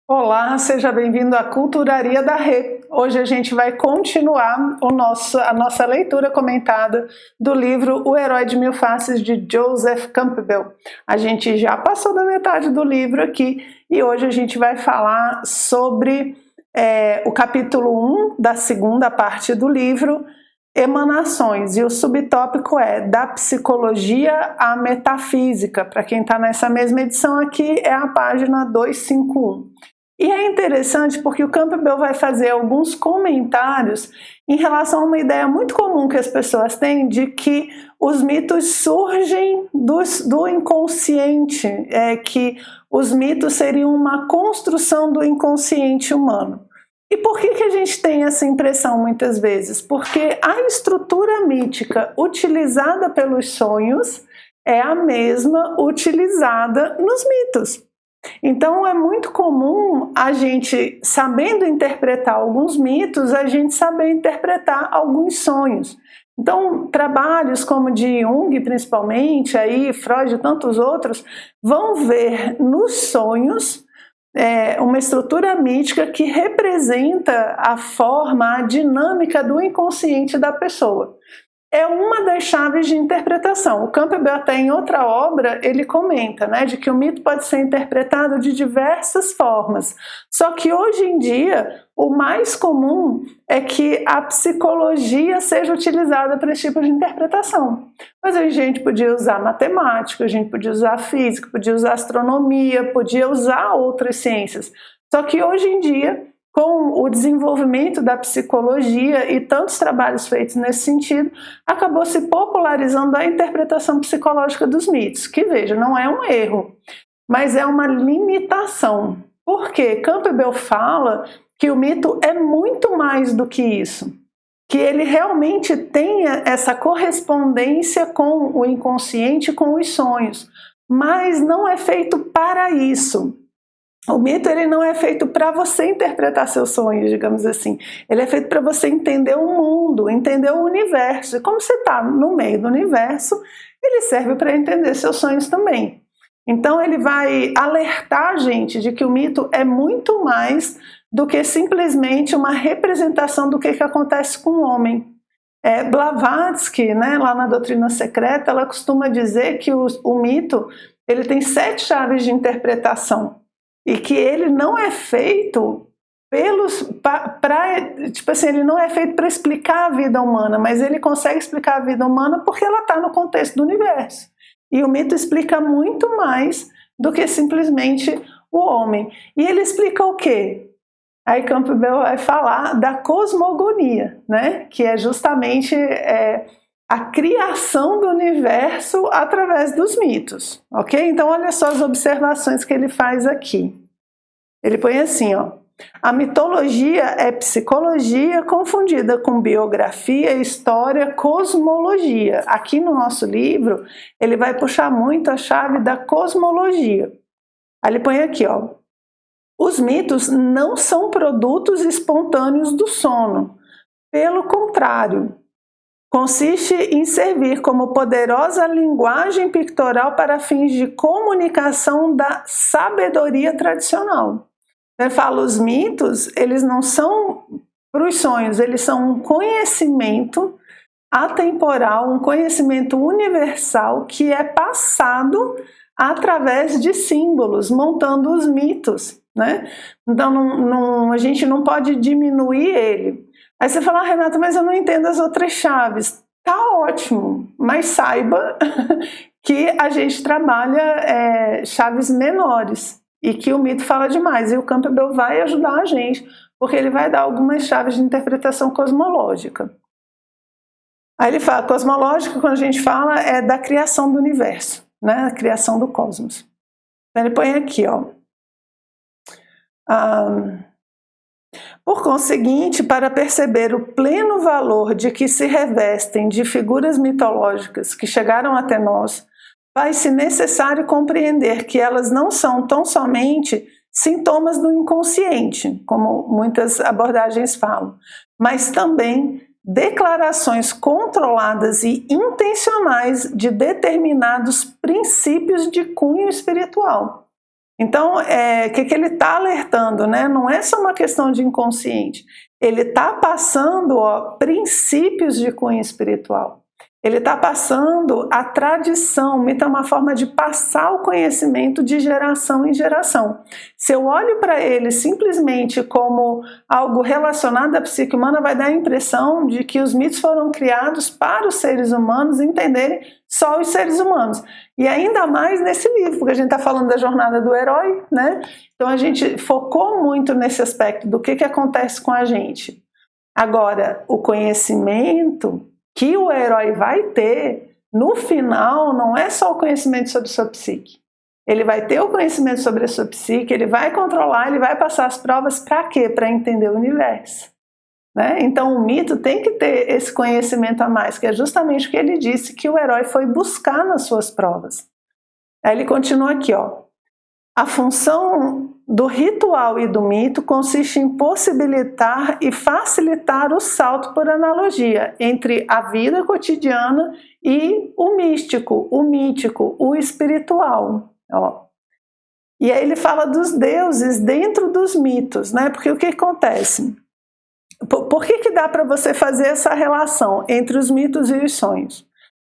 Olá, seja bem-vindo à Culturaria da Rê. Hoje a gente vai continuar a nossa leitura comentada do livro O Herói de Mil Faces, de Joseph Campbell. A gente já passou da metade do livro aqui e hoje a gente vai falar sobre o capítulo 1 da segunda parte do livro, Emanações, e o subtópico é da psicologia à metafísica. Para quem está nessa mesma edição aqui, é a página 251. E é interessante porque o Campbell vai fazer alguns comentários em relação a uma ideia muito comum que as pessoas têm de que os mitos surgem do inconsciente, que os mitos seriam uma construção do inconsciente humano. E por que a gente tem essa impressão muitas vezes? Porque a estrutura mítica utilizada pelos sonhos é a mesma utilizada nos mitos. Então é muito comum a gente, sabendo interpretar alguns mitos, a gente saber interpretar alguns sonhos. Então trabalhos como de Jung, principalmente, aí Freud e tantos outros, vão ver nos sonhos uma estrutura mítica que representa a forma, a dinâmica do inconsciente da pessoa. É uma das chaves de interpretação. O Campbell, até em outra obra, ele comenta, de que o mito pode ser interpretado de diversas formas. Só que hoje em dia, o mais comum é que a psicologia seja utilizada para esse tipo de interpretação. Mas a gente podia usar matemática, a gente podia usar física, podia usar astronomia, podia usar outras ciências. Só que hoje em dia, com o desenvolvimento da psicologia e tantos trabalhos feitos nesse sentido, acabou se popularizando a interpretação psicológica dos mitos, que, veja, não é um erro, mas é uma limitação. Por quê? Campbell fala que o mito é muito mais do que isso, que ele realmente tem essa correspondência com o inconsciente, com os sonhos, mas não é feito para isso. O mito ele não é feito para você interpretar seus sonhos, digamos assim. Ele é feito para você entender o mundo, entender o universo. E como você está no meio do universo, ele serve para entender seus sonhos também. Então ele vai alertar a gente de que o mito é muito mais do que simplesmente uma representação do que acontece com o homem. Blavatsky, lá na Doutrina Secreta, ela costuma dizer que o mito ele tem 7 chaves de interpretação. E que ele não é feito ele não é feito para explicar a vida humana, mas ele consegue explicar a vida humana porque ela está no contexto do universo. E o mito explica muito mais do que simplesmente o homem. E ele explica o quê? Aí Campbell vai falar da cosmogonia, que é justamente a criação do universo através dos mitos, ok? Então olha só as observações que ele faz aqui. Ele põe assim, a mitologia é psicologia confundida com biografia, história, cosmologia. Aqui no nosso livro, ele vai puxar muito a chave da cosmologia. Aí ele põe aqui, os mitos não são produtos espontâneos do sono. Pelo contrário, consiste em servir como poderosa linguagem pictorial para fins de comunicação da sabedoria tradicional. Ele fala, os mitos, eles não são para os sonhos, eles são um conhecimento atemporal, um conhecimento universal que é passado através de símbolos, montando os mitos. Então a gente não pode diminuir ele. Aí você fala, Renata, mas eu não entendo as outras chaves. Tá ótimo, mas saiba que a gente trabalha chaves menores e que o mito fala demais. E o Campbell vai ajudar a gente, porque ele vai dar algumas chaves de interpretação cosmológica. Aí ele fala, cosmológica, quando a gente fala, é da criação do universo, a criação do cosmos. Então ele põe aqui, por conseguinte, para perceber o pleno valor de que se revestem de figuras mitológicas que chegaram até nós, vai-se necessário compreender que elas não são tão somente sintomas do inconsciente, como muitas abordagens falam, mas também declarações controladas e intencionais de determinados princípios de cunho espiritual. Então, o que ele está alertando, né? Não é só uma questão de inconsciente. Ele está passando princípios de cunho espiritual. Ele está passando a tradição. O mito é uma forma de passar o conhecimento de geração em geração. Se eu olho para ele simplesmente como algo relacionado à psique humana, vai dar a impressão de que os mitos foram criados para os seres humanos entenderem só os seres humanos. E ainda mais nesse livro, porque a gente está falando da jornada do herói, né? Então a gente focou muito nesse aspecto do que acontece com a gente. Agora, o conhecimento que o herói vai ter, no final, não é só o conhecimento sobre sua psique. Ele vai ter o conhecimento sobre a sua psique, ele vai controlar, ele vai passar as provas para quê? Para entender o universo. Né? Então o mito tem que ter esse conhecimento a mais, que é justamente o que ele disse que o herói foi buscar nas suas provas. Aí ele continua aqui, ó. A função do ritual e do mito consiste em possibilitar e facilitar o salto por analogia entre a vida cotidiana e o místico, o mítico, o espiritual. Ó. E aí ele fala dos deuses dentro dos mitos, né? Porque o que acontece? Por que dá para você fazer essa relação entre os mitos e os sonhos?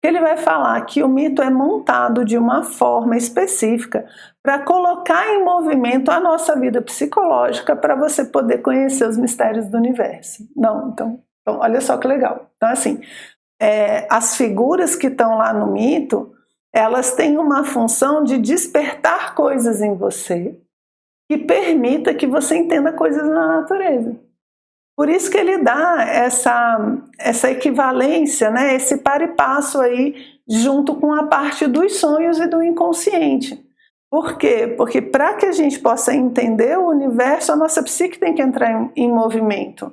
Ele vai falar que o mito é montado de uma forma específica para colocar em movimento a nossa vida psicológica para você poder conhecer os mistérios do universo. Não, então olha só que legal. Então assim, as figuras que estão lá no mito, elas têm uma função de despertar coisas em você que permita que você entenda coisas na natureza. Por isso que ele dá essa equivalência, né, esse par e passo aí, junto com a parte dos sonhos e do inconsciente. Por quê? Porque para que a gente possa entender o universo, a nossa psique tem que entrar em movimento.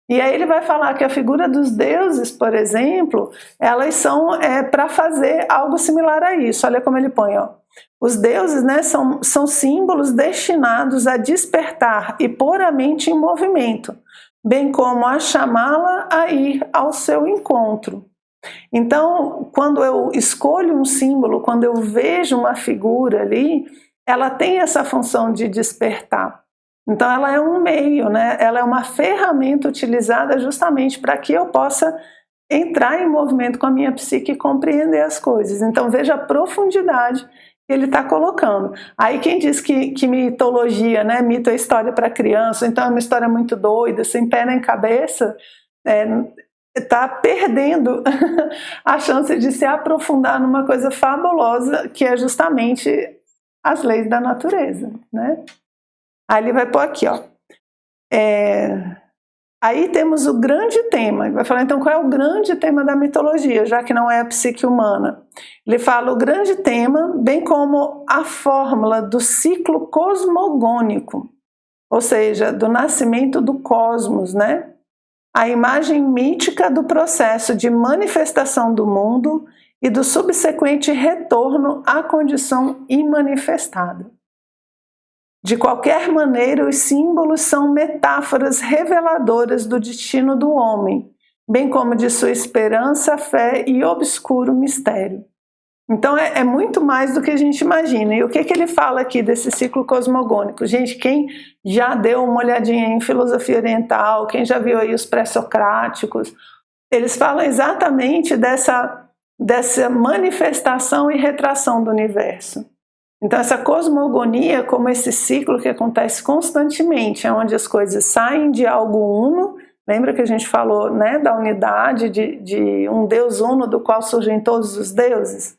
E aí ele vai falar que a figura dos deuses, por exemplo, elas são para fazer algo similar a isso. Olha como ele põe, ó. Os deuses, né, são símbolos destinados a despertar e pôr a mente em movimento, bem como a chamá-la a ir ao seu encontro. Então, quando eu escolho um símbolo, quando eu vejo uma figura ali, ela tem essa função de despertar. Então, ela é um meio, né? Ela é uma ferramenta utilizada justamente para que eu possa entrar em movimento com a minha psique e compreender as coisas. Então, veja a profundidade que ele está colocando. Aí quem diz que mitologia, né, mito é história para criança, então é uma história muito doida, sem pé nem cabeça, está perdendo a chance de se aprofundar numa coisa fabulosa, que é justamente as leis da natureza. Né? Aí ele vai pôr aqui, ó. Aí temos o grande tema, ele vai falar então qual é o grande tema da mitologia, já que não é a psique humana. Ele fala o grande tema, bem como a fórmula do ciclo cosmogônico, ou seja, do nascimento do cosmos, né? A imagem mítica do processo de manifestação do mundo e do subsequente retorno à condição imanifestada. De qualquer maneira, os símbolos são metáforas reveladoras do destino do homem, bem como de sua esperança, fé e obscuro mistério. Então é muito mais do que a gente imagina. E o que ele fala aqui desse ciclo cosmogônico? Gente, quem já deu uma olhadinha em filosofia oriental, quem já viu aí os pré-socráticos, eles falam exatamente dessa manifestação e retração do universo. Então essa cosmogonia, como esse ciclo que acontece constantemente, é onde as coisas saem de algo uno, lembra que a gente falou, né, da unidade, de um Deus uno do qual surgem todos os deuses?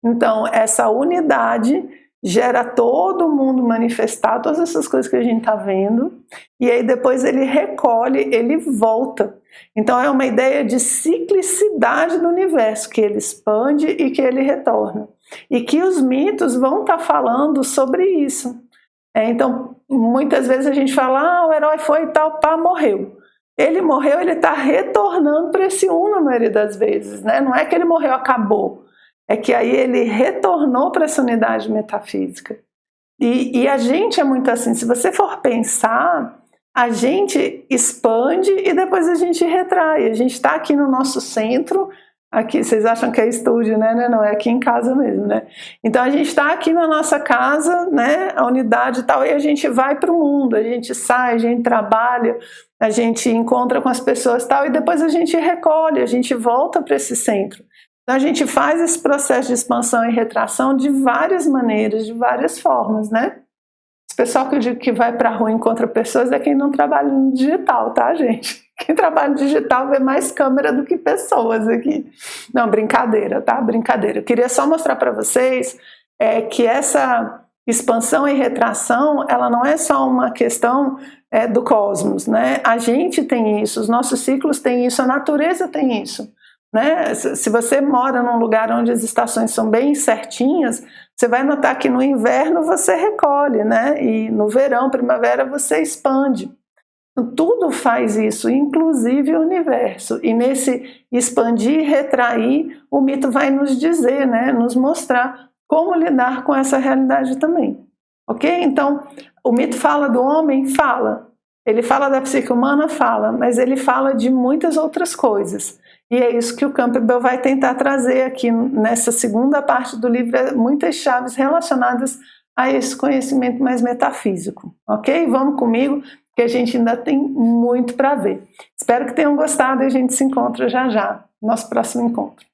Então essa unidade gera todo mundo manifestado, todas essas coisas que a gente está vendo, e aí depois ele recolhe, ele volta. Então é uma ideia de ciclicidade do universo, que ele expande e que ele retorna. E que os mitos vão estar falando sobre isso. Então, muitas vezes a gente fala, o herói foi e tal, pá, morreu. Ele morreu, ele está retornando para esse um na maioria das vezes. Né? Não é que ele morreu, acabou. É que aí ele retornou para essa unidade metafísica. E a gente é muito assim, se você for pensar, a gente expande e depois a gente retrai. A gente está aqui no nosso centro, Aqui, vocês acham que é estúdio, né? Não, é aqui em casa mesmo, né? Então a gente está aqui na nossa casa, né? A unidade e tal, e a gente vai para o mundo, a gente sai, a gente trabalha, a gente encontra com as pessoas e tal, e depois a gente recolhe, a gente volta para esse centro. Então a gente faz esse processo de expansão e retração de várias maneiras, de várias formas, né? Esse pessoal que eu digo que vai para a rua e encontra pessoas é quem não trabalha no digital, tá, gente? Quem trabalha no digital vê mais câmera do que pessoas aqui. Não, brincadeira, tá? Brincadeira. Eu queria só mostrar para vocês que essa expansão e retração, ela não é só uma questão do cosmos, né? A gente tem isso, os nossos ciclos têm isso, a natureza tem isso, né? Se você mora num lugar onde as estações são bem certinhas, você vai notar que no inverno você recolhe, né? E no verão, primavera, você expande. Tudo faz isso, inclusive o universo. E nesse expandir e retrair, o mito vai nos dizer, né? Nos mostrar como lidar com essa realidade também. Ok? Então, o mito fala do homem? Fala. Ele fala da psique humana? Fala. Mas ele fala de muitas outras coisas. E é isso que o Campbell vai tentar trazer aqui nessa segunda parte do livro, muitas chaves relacionadas a esse conhecimento mais metafísico. Ok? Vamos comigo, que a gente ainda tem muito para ver. Espero que tenham gostado e a gente se encontra já já no nosso próximo encontro.